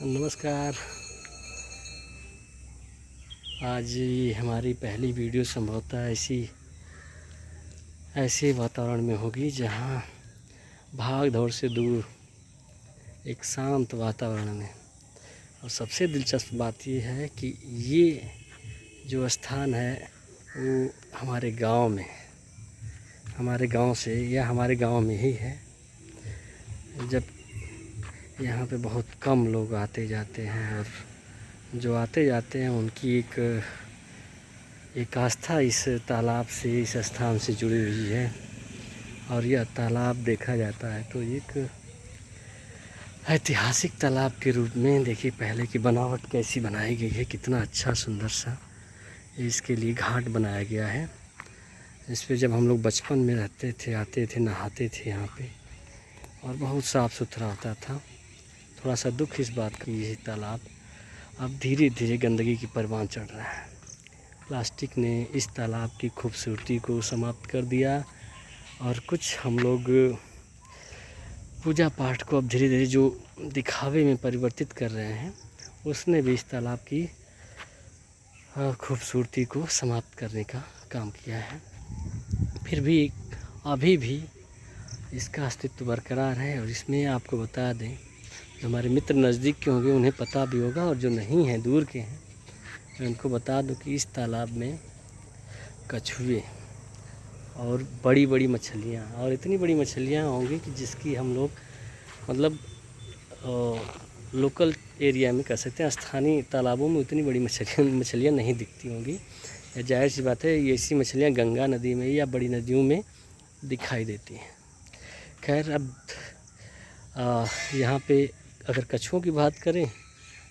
नमस्कार। आज ये हमारी पहली वीडियो संभवतः ऐसे वातावरण में होगी जहाँ भाग दौड़ से दूर एक शांत वातावरण में। और सबसे दिलचस्प बात ये है कि ये जो स्थान है वो हमारे गांव से या हमारे गांव में ही है। जब यहाँ पे बहुत कम लोग आते जाते हैं और जो आते जाते हैं उनकी एक आस्था इस तालाब से, इस स्थान से जुड़ी हुई है। और यह तालाब देखा जाता है तो एक ऐतिहासिक तालाब के रूप में। देखिए पहले की बनावट कैसी बनाई गई है, कितना अच्छा सुंदर सा इसके लिए घाट बनाया गया है। इस पे जब हम लोग बचपन में रहते थे, आते थे, नहाते थे यहाँ पे, और बहुत साफ़ सुथरा होता था। थोड़ा सा दुख इस बात का, ये तालाब अब धीरे धीरे गंदगी की परवान चढ़ रहा है। प्लास्टिक ने इस तालाब की खूबसूरती को समाप्त कर दिया और कुछ हम लोग पूजा पाठ को अब धीरे धीरे जो दिखावे में परिवर्तित कर रहे हैं, उसने भी इस तालाब की खूबसूरती को समाप्त करने का काम किया है। फिर भी अभी भी इसका अस्तित्व बरकरार है। और इसमें आपको बता दें, जो हमारे मित्र नज़दीक के होंगे उन्हें पता भी होगा, और जो नहीं हैं, दूर के हैं, मैं उनको बता दूं कि इस तालाब में कछुए और बड़ी बड़ी मछलियाँ, और इतनी बड़ी मछलियाँ होंगी कि जिसकी हम लोग मतलब लोकल एरिया में कह सकते हैं, स्थानीय तालाबों में उतनी बड़ी मछलियाँ नहीं दिखती होंगी। जाहिर सी बात है, ये ऐसी मछलियाँ गंगा नदी में या बड़ी नदियों में दिखाई देती हैं। खैर, अब यहाँ पे अगर कछुओं की बात करें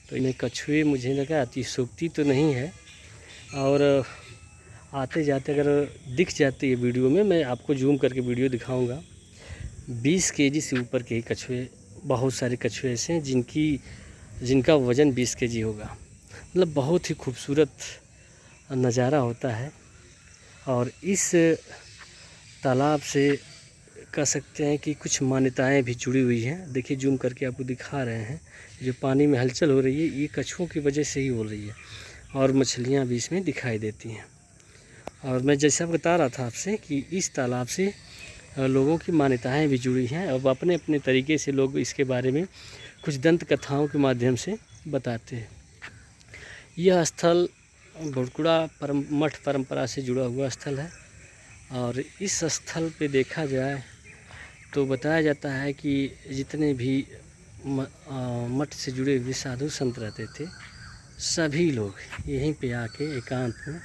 तो इन्हें कछुए मुझे लगा अतिशयोक्ति तो नहीं है। और आते जाते अगर दिख जाती है वीडियो में, मैं आपको जूम करके वीडियो दिखाऊंगा, 20 केजी से ऊपर के ही कछुए, बहुत सारे कछुए ऐसे हैं जिनका वज़न 20 केजी होगा। मतलब बहुत ही खूबसूरत नज़ारा होता है। और इस तालाब से कह सकते हैं कि कुछ मान्यताएं भी जुड़ी हुई हैं। देखिए जूम करके आपको दिखा रहे हैं, जो पानी में हलचल हो रही है ये कछुओं की वजह से ही हो रही है, और मछलियां भी इसमें दिखाई देती हैं। और मैं जैसा बता रहा था आपसे कि इस तालाब से लोगों की मान्यताएं भी जुड़ी हैं। अब अपने अपने तरीके से लोग इसके बारे में कुछ दंत कथाओं के माध्यम से बताते हैं। यह स्थल भुड़कुड़ा मठ परंपरा से जुड़ा हुआ स्थल है। और इस स्थल पे देखा जाए तो बताया जाता है कि जितने भी मठ से जुड़े हुए साधु संत रहते थे, सभी लोग यहीं पे आके एकांत में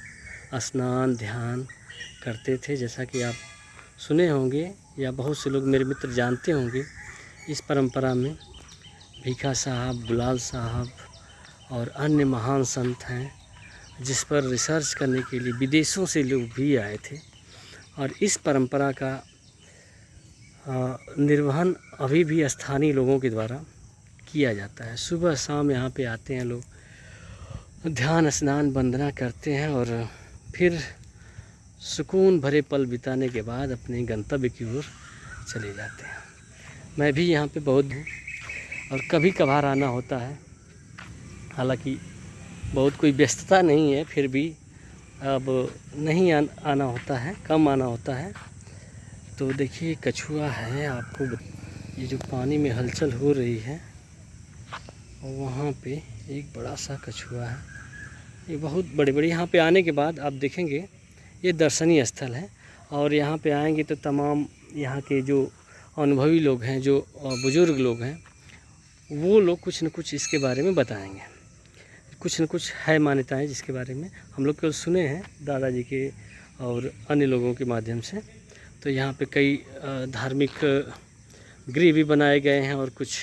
स्नान ध्यान करते थे। जैसा कि आप सुने होंगे या बहुत से लोग मेरे मित्र जानते होंगे, इस परंपरा में भीखा साहब, गुलाल साहब और अन्य महान संत हैं, जिस पर रिसर्च करने के लिए विदेशों से लोग भी आए थे। और इस परंपरा का निर्वहन अभी भी स्थानीय लोगों के द्वारा किया जाता है। सुबह शाम यहाँ पे आते हैं लोग, ध्यान स्नान वंदना करते हैं और फिर सुकून भरे पल बिताने के बाद अपने गंतव्य की ओर चले जाते हैं। मैं भी यहाँ पे बहुत हूँ और कभी कभार आना होता है। हालांकि बहुत कोई व्यस्तता नहीं है, फिर भी अब नहीं आना होता है, कम आना होता है। तो देखिए कछुआ है, आपको ये जो पानी में हलचल हो रही है और वहाँ पे एक बड़ा सा कछुआ है। ये बहुत बड़े यहाँ पे आने के बाद आप देखेंगे ये दर्शनीय स्थल है। और यहाँ पे आएंगे तो तमाम यहाँ के जो अनुभवी लोग हैं, जो बुज़ुर्ग लोग हैं, वो लोग कुछ न कुछ इसके बारे में बताएंगे। कुछ न कुछ है मान्यताएं जिसके बारे में हम लोग केवल सुने हैं दादाजी के और अन्य लोगों के माध्यम से। तो यहाँ पे कई धार्मिक गृह भी बनाए गए हैं और कुछ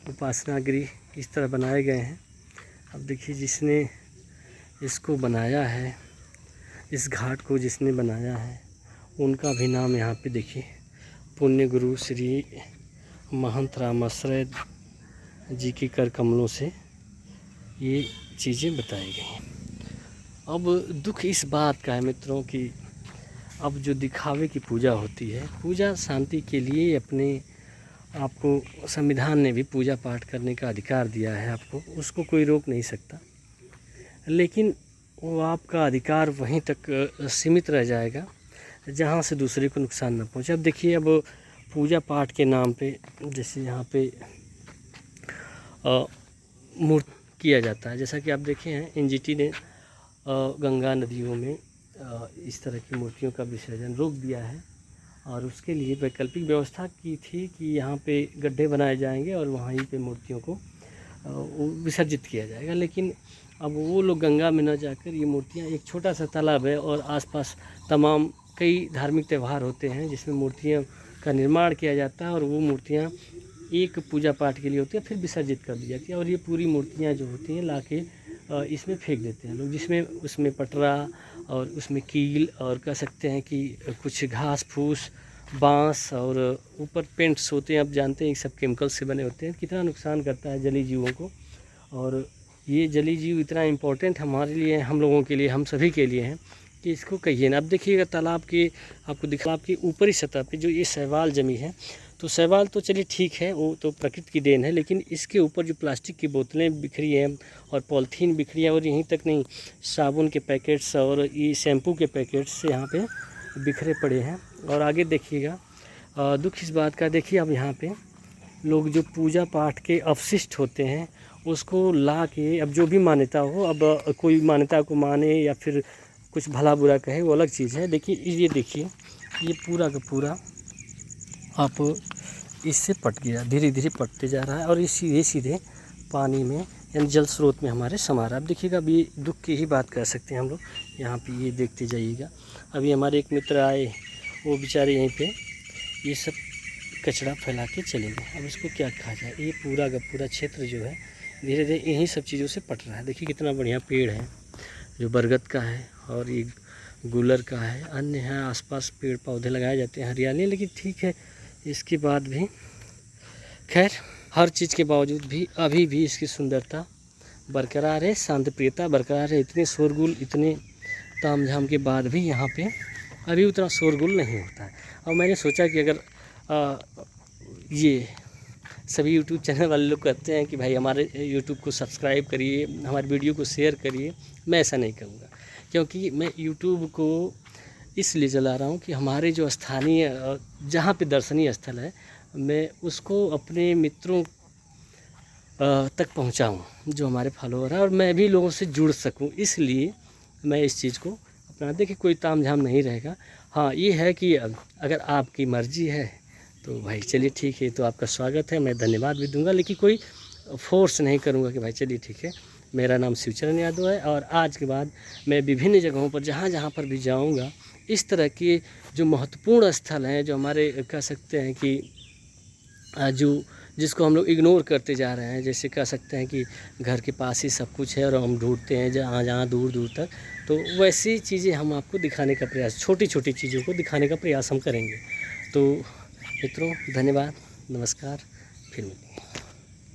उपासना गृह इस तरह बनाए गए हैं। अब देखिए जिसने इसको बनाया है, इस घाट को जिसने बनाया है, उनका भी नाम यहाँ पे देखिए, पुण्य गुरु श्री महंत रामाश्रय जी के कर कमलों से ये चीज़ें बताई गई हैं। अब दुख इस बात का है मित्रों कि अब जो दिखावे की पूजा होती है, पूजा शांति के लिए अपने आपको संविधान ने भी पूजा पाठ करने का अधिकार दिया है आपको, उसको कोई रोक नहीं सकता, लेकिन वो आपका अधिकार वहीं तक सीमित रह जाएगा जहाँ से दूसरे को नुकसान न पहुँचे। अब देखिए, अब पूजा पाठ के नाम पे जैसे यहाँ पे मूर्ति किया जाता है, जैसा कि आप देखे हैं एनजीटी ने गंगा नदियों में इस तरह की मूर्तियों का विसर्जन रोक दिया है, और उसके लिए वैकल्पिक व्यवस्था की थी कि यहाँ पे गड्ढे बनाए जाएंगे और वहीं पे मूर्तियों को विसर्जित किया जाएगा। लेकिन अब वो लोग गंगा में न जाकर ये मूर्तियाँ, एक छोटा सा तालाब है और आसपास तमाम कई धार्मिक त्यौहार होते हैं जिसमें मूर्तियाँ का निर्माण किया जाता है, और वो मूर्तियाँ एक पूजा पाठ के लिए होती है, फिर विसर्जित कर दी जाती है। और ये पूरी मूर्तियाँ जो होती हैं ला के इसमें फेंक देते हैं लोग, जिसमें उसमें पटरा और उसमें कील और कह सकते हैं कि कुछ घास फूस, बांस और ऊपर पेंट्स होते हैं। आप जानते हैं ये सब केमिकल से बने होते हैं, कितना नुकसान करता है जलीय जीवों को। और ये जलीय जीव इतना इम्पोर्टेंट हमारे लिए, हम लोगों के लिए, हम सभी के लिए हैं कि इसको कहिए ना। अब देखिएगा तालाब के, आपको दिखा, तालाब की ऊपरी सतह पे जो ये शैवाल जमी है, तो शैवाल तो चलिए ठीक है, वो तो प्रकृति की देन है, लेकिन इसके ऊपर जो प्लास्टिक की बोतलें बिखरी हैं और पॉलीथीन बिखरी है, और यहीं तक नहीं, साबुन के पैकेट्स और ये शैम्पू के पैकेट्स यहाँ पे बिखरे पड़े हैं। और आगे देखिएगा, दुख इस बात का, देखिए अब यहाँ पे लोग जो पूजा पाठ के अवशिष्ट होते हैं उसको ला के, अब जो भी मान्यता हो, अब कोई मान्यता को माने या फिर कुछ भला बुरा कहे वो अलग चीज़ है। देखिए ये देखिए, ये पूरा का पूरा आप इससे पट गया, धीरे धीरे पटते जा रहा है और ये सीधे सीधे पानी में यानी जल स्रोत में हमारे समा रहा है। अब देखिएगा, अभी दुख की ही बात कर सकते हैं हम लोग। यहाँ पे ये देखते जाइएगा, अभी हमारे एक मित्र आए, वो बेचारे यहीं पे ये सब कचरा फैला के चले गए। अब इसको क्या कहा जाए, ये पूरा का पूरा क्षेत्र जो है धीरे धीरे इन्हीं सब चीज़ों से पट रहा है। देखिए कितना बढ़िया पेड़ है, जो बरगद का है और ये गुलर का है, अन्य है, आसपास पेड़ पौधे लगाए जाते हैं, हरियाली। लेकिन ठीक है, इसके बाद भी खैर हर चीज़ के बावजूद भी अभी भी इसकी सुंदरता बरकरार है, शांतिप्रियता बरकरार है। इतने शोरगुल, इतने तामझाम के बाद भी यहाँ पे अभी उतना शोरगुल नहीं होता है। और मैंने सोचा कि अगर ये सभी यूट्यूब चैनल वाले लोग कहते हैं कि भाई हमारे यूट्यूब को सब्सक्राइब करिए, हमारे वीडियो को शेयर करिए, मैं ऐसा नहीं करूँगा, क्योंकि मैं यूट्यूब को इसलिए चला रहा हूँ कि हमारे जो स्थानीय जहाँ पे दर्शनीय स्थल है, मैं उसको अपने मित्रों तक पहुँचाऊँ जो हमारे फॉलोअर हैं, और मैं भी लोगों से जुड़ सकूँ, इसलिए मैं इस चीज़ को अपना। देखिए कोई तामझाम नहीं रहेगा। हाँ ये है कि अगर आपकी मर्ज़ी है तो भाई चलिए ठीक है, तो आपका स्वागत है, मैं धन्यवाद भी दूंगा, लेकिन कोई फोर्स नहीं करूंगा कि भाई चलिए ठीक है। मेरा नाम शिवचरण यादव है, और आज के बाद मैं विभिन्न जगहों पर जहाँ जहाँ पर भी जाऊंगा, इस तरह के जो महत्वपूर्ण स्थल हैं, जो हमारे कह सकते हैं कि जो जिसको हम लोग इग्नोर करते जा रहे हैं, जैसे कह सकते हैं कि घर के पास ही सब कुछ है और हम ढूंढते हैं जहाँ जहाँ दूर दूर तक, तो वैसी चीज़ें हम आपको दिखाने का प्रयास, छोटी छोटी चीज़ों को दिखाने का प्रयास हम करेंगे। तो मित्रों धन्यवाद, नमस्कार, फिर मिलेंगे।